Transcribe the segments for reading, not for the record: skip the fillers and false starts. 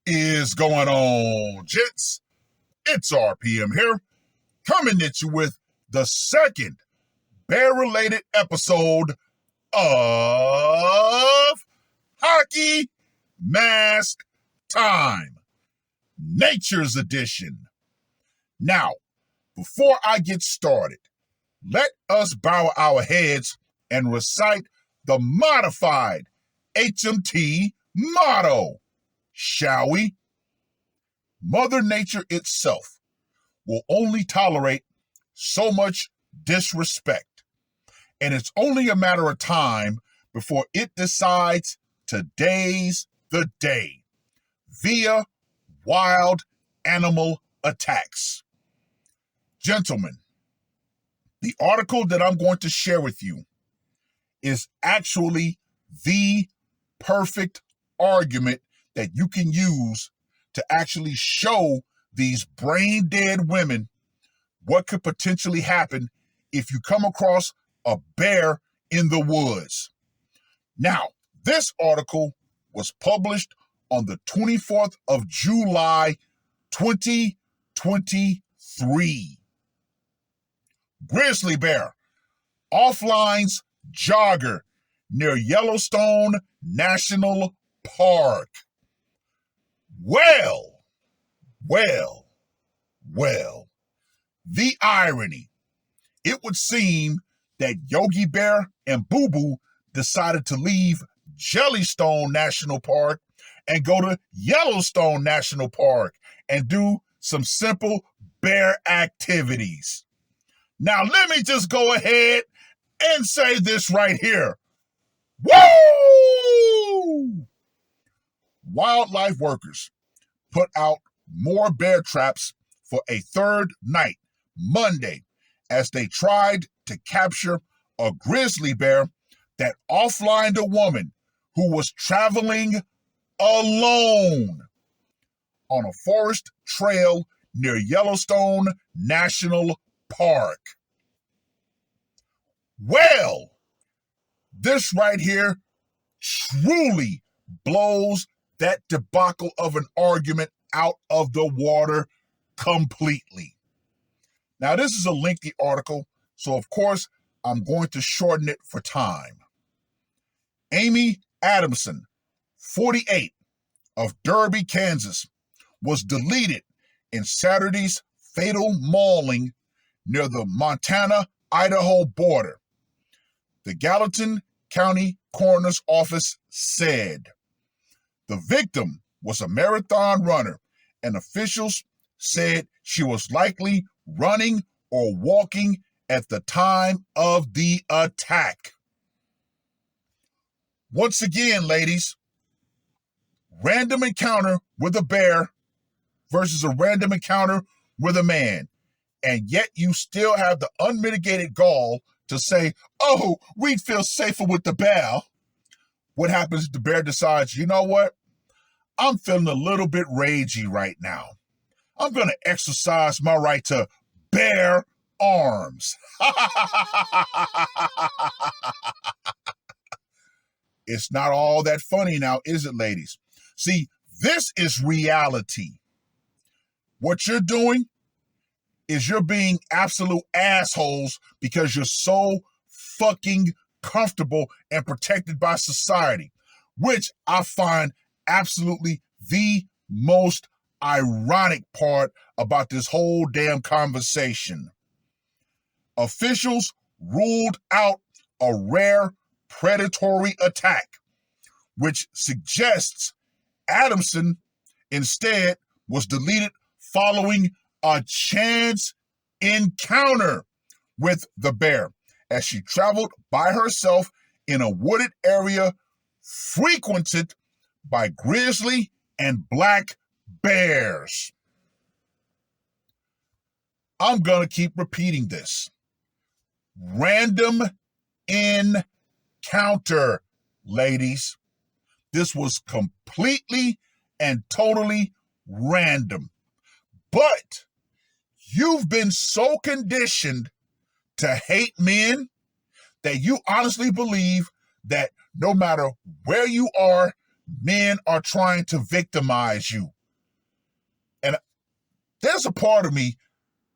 Is going on, gents? It's R.P.M. here, coming at you with the second bear-related episode of Hockey Mask Time, Nature's Edition. Now, before I get started, let us bow our heads and recite the modified HMT motto. Shall we? Mother Nature itself will only tolerate so much disrespect, and it's only a matter of time before it decides today's the day via wild animal attacks. Gentlemen, the article that I'm going to share with you is actually the perfect argument that you can use to actually show these brain dead women what could potentially happen if you come across a bear in the woods. Now, this article was published on the 24th of July, 2023. Grizzly bear offlines jogger near Yellowstone National Park. Well, the irony. It would seem that Yogi Bear and Boo Boo decided to leave Jellystone National Park and go to Yellowstone National Park and do some simple bear activities. Now, let me just go ahead and say this right here. Woo! Wildlife workers put out more bear traps for a third night, Monday, as they tried to capture a grizzly bear that offlined a woman who was traveling alone on a forest trail near Yellowstone National Park. Well, this right here truly blows that debacle of an argument out of the water completely. Now, this is a lengthy article, so of course, I'm going to shorten it for time. Amy Adamson, 48, of Derby, Kansas, was deleted in Saturday's fatal mauling near the Montana-Idaho border. The Gallatin County Coroner's Office said the victim was a marathon runner, and officials said she was likely running or walking at the time of the attack. Once again, ladies, random encounter with a bear versus a random encounter with a man, and yet you still have the unmitigated gall to say, oh, we'd feel safer with the bear. What happens if the bear decides, you know what? I'm feeling a little bit ragey right now. I'm going to exercise my right to bear arms. It's not all that funny now, is it, ladies? See, this is reality. What you're doing is you're being absolute assholes because you're so fucking comfortable and protected by society, which I find absolutely the most ironic part about this whole damn conversation. Officials ruled out a rare predatory attack, which suggests Adamson instead was deleted following a chance encounter with the bear as she traveled by herself in a wooded area frequented by grizzly and black bears. I'm going to keep repeating this. Random encounter, ladies. This was completely and totally random. But you've been so conditioned to hate men that you honestly believe that no matter where you are, men are trying to victimize you. There's a part of me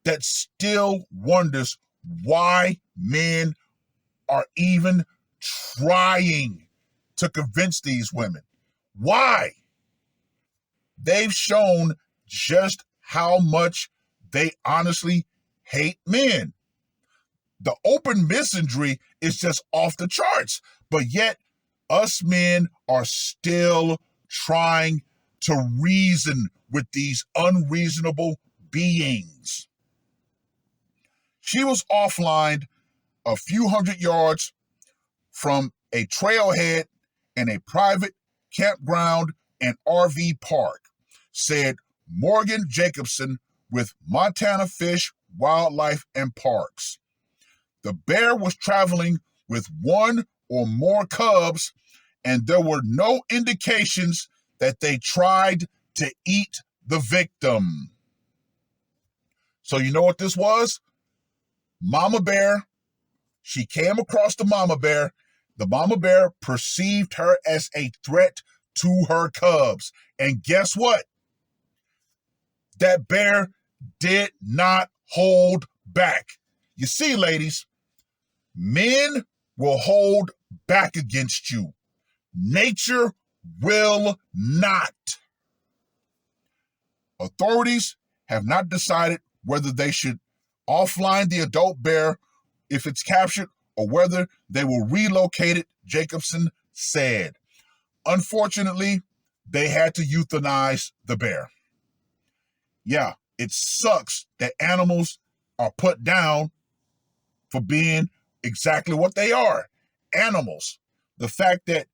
that still wonders why men are even trying to convince these women. Why? They've shown just how much they honestly hate men. The open misandry is just off the charts, but yet us men are still trying to reason with these unreasonable beings. She was offline a few hundred yards from a trailhead and a private campground and RV park, said Morgan Jacobson with Montana Fish, Wildlife, and Parks. The bear was traveling with one or more cubs, and there were no indications that they tried to eat the victim. So you know what this was? Mama bear. She came across the mama bear. The mama bear perceived her as a threat to her cubs. And guess what? That bear did not hold back. You see, ladies, men will hold back against you. Nature will not. Authorities have not decided whether they should offline the adult bear if it's captured or whether they will relocate it, Jacobson said. Unfortunately, they had to euthanize the bear. Yeah, it sucks that animals are put down for being exactly what they are, animals. The fact that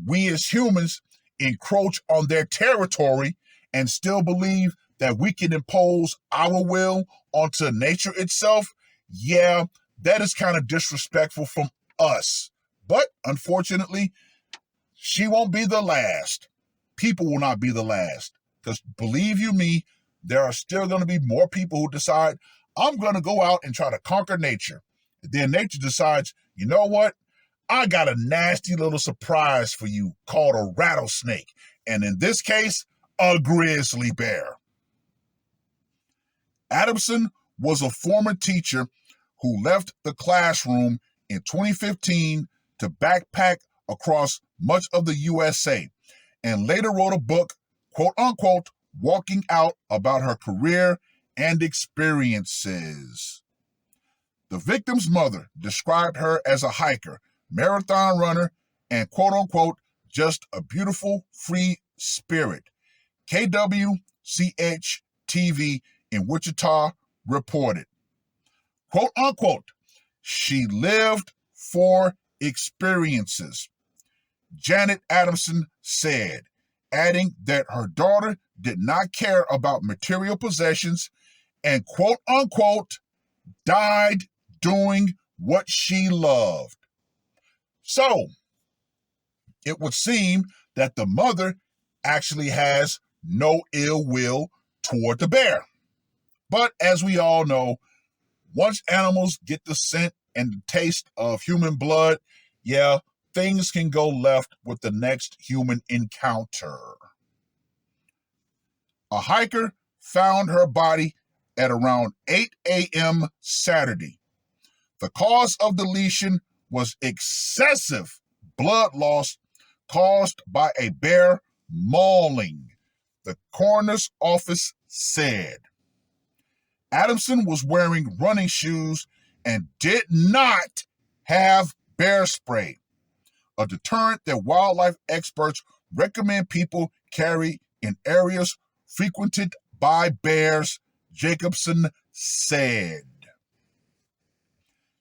we as humans encroach on their territory and still believe that we can impose our will onto nature itself, yeah, that is kind of disrespectful from us. But unfortunately, she won't be the last. People will not be the last. Because believe you me, there are still going to be more people who decide, I'm going to go out and try to conquer nature. Then nature decides, you know what? I got a nasty little surprise for you called a rattlesnake. And in this case, a grizzly bear. Adamson was a former teacher who left the classroom in 2015 to backpack across much of the USA and later wrote a book, quote unquote, walking out about her career and experiences. The victim's mother described her as a hiker, marathon runner, and quote unquote, just a beautiful, free spirit. KWCH TV in Wichita reported, quote unquote, she lived for experiences, Janet Adamson said, adding that her daughter did not care about material possessions and quote unquote, died doing what she loved. So, it would seem that the mother actually has no ill will toward the bear. But as we all know, once animals get the scent and the taste of human blood, yeah, things can go left with the next human encounter. A hiker found her body at around 8 a.m. Saturday. The cause of deletion was excessive blood loss caused by a bear mauling, the coroner's office said. Adamson was wearing running shoes and did not have bear spray, a deterrent that wildlife experts recommend people carry in areas frequented by bears, Jacobson said.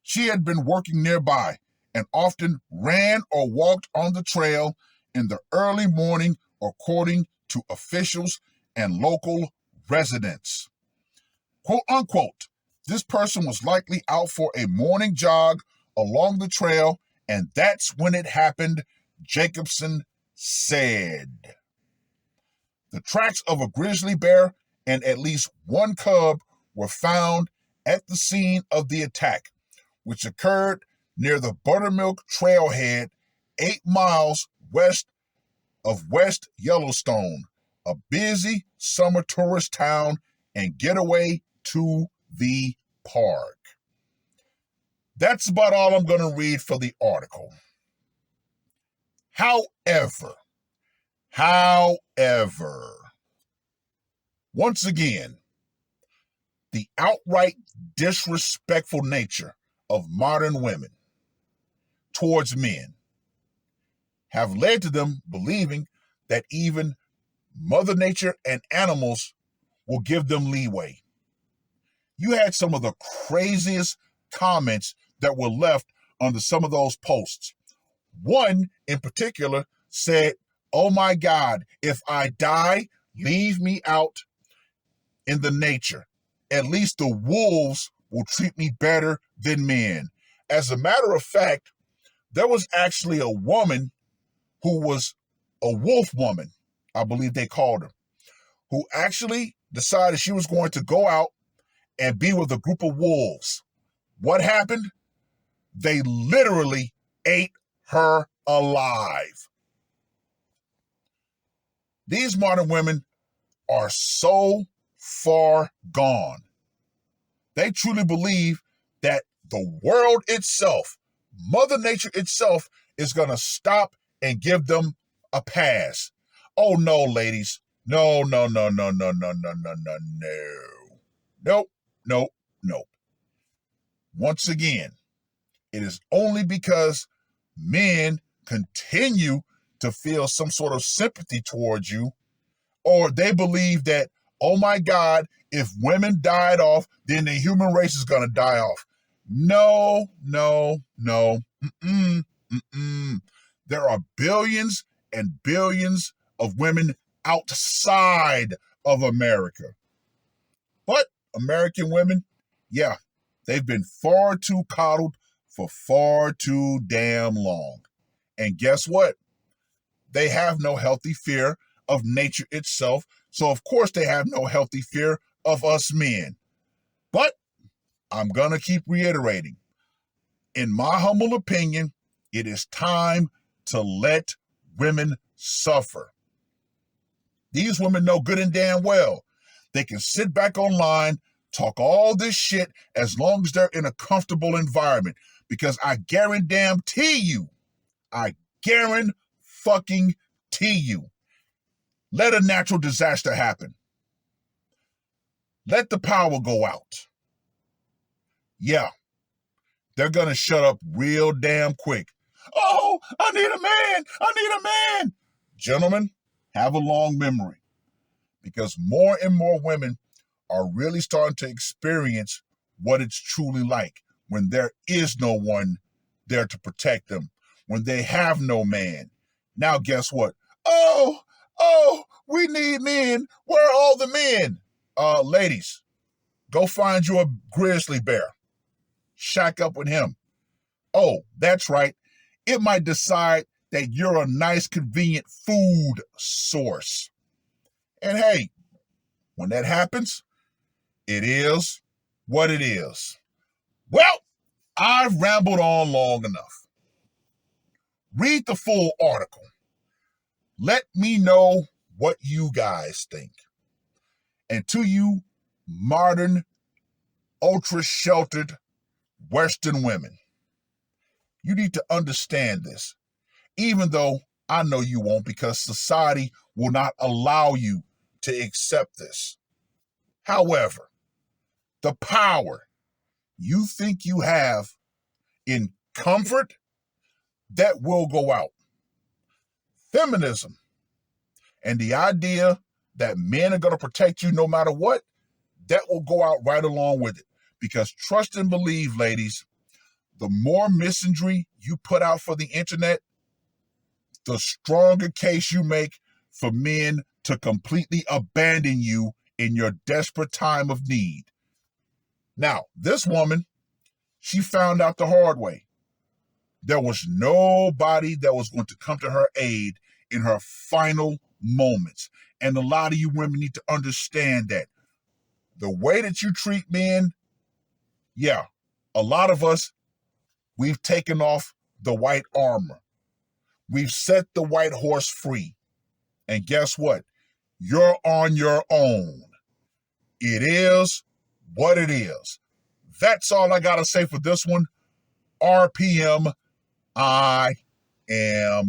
She had been working nearby and often ran or walked on the trail in the early morning, according to officials and local residents. Quote unquote, this person was likely out for a morning jog along the trail, and that's when it happened, Jacobson said. The tracks of a grizzly bear and at least one cub were found at the scene of the attack, which occurred near the Buttermilk Trailhead, 8 miles west of West Yellowstone, a busy summer tourist town and get away to the park. That's about all I'm going to read for the article. However, once again, the outright disrespectful nature of modern women towards men have led to them believing that even Mother Nature and animals will give them leeway. You had some of the craziest comments that were left under some of those posts. One in particular said, "Oh my God, if I die, leave me out in the nature. At least the wolves will treat me better than men." As a matter of fact, there was actually a woman who was a wolf woman, I believe they called her, who actually decided she was going to go out and be with a group of wolves. What happened? They literally ate her alive. These modern women are so far gone. They truly believe that the world itself, Mother Nature itself, is going to stop and give them a pass. Oh no, ladies. No. Nope. Once again, it is only because men continue to feel some sort of sympathy towards you, or they believe that, oh my God, if women died off, then the human race is going to die off. No. There are billions and billions of women outside of America. But American women, yeah, they've been far too coddled for far too damn long. And guess what? They have no healthy fear of nature itself. So of course they have no healthy fear of us men. But I'm going to keep reiterating. In my humble opinion, it is time to let women suffer. These women know good and damn well they can sit back online, talk all this shit as long as they're in a comfortable environment. Because I guarantee you, let a natural disaster happen. Let the power go out. Yeah, they're going to shut up real damn quick. Oh, I need a man. Gentlemen, have a long memory. Because more and more women are really starting to experience what it's truly like when there is no one there to protect them, when they have no man. Now, guess what? Oh, we need men. Where are all the men? Ladies, go find you a grizzly bear. Shack up with him. Oh, that's right. It might decide that you're a nice, convenient food source. And hey, when that happens, it is what it is. Well, I've rambled on long enough. Read the full article. Let me know what you guys think. And to you, modern, ultra-sheltered Western women, you need to understand this, even though I know you won't, because society will not allow you to accept this. However, the power you think you have in comfort, that will go out. Feminism and the idea that men are going to protect you no matter what, that will go out right along with it. Because trust and believe, ladies, the more misandry you put out for the internet, the stronger case you make for men to completely abandon you in your desperate time of need. Now, this woman, she found out the hard way. There was nobody that was going to come to her aid in her final moments. And a lot of you women need to understand that. The way that you treat men, yeah, a lot of us, we've taken off the white armor. We've set the white horse free. And guess what? You're on your own. It is what it is. That's all I got to say for this one. RPM, I am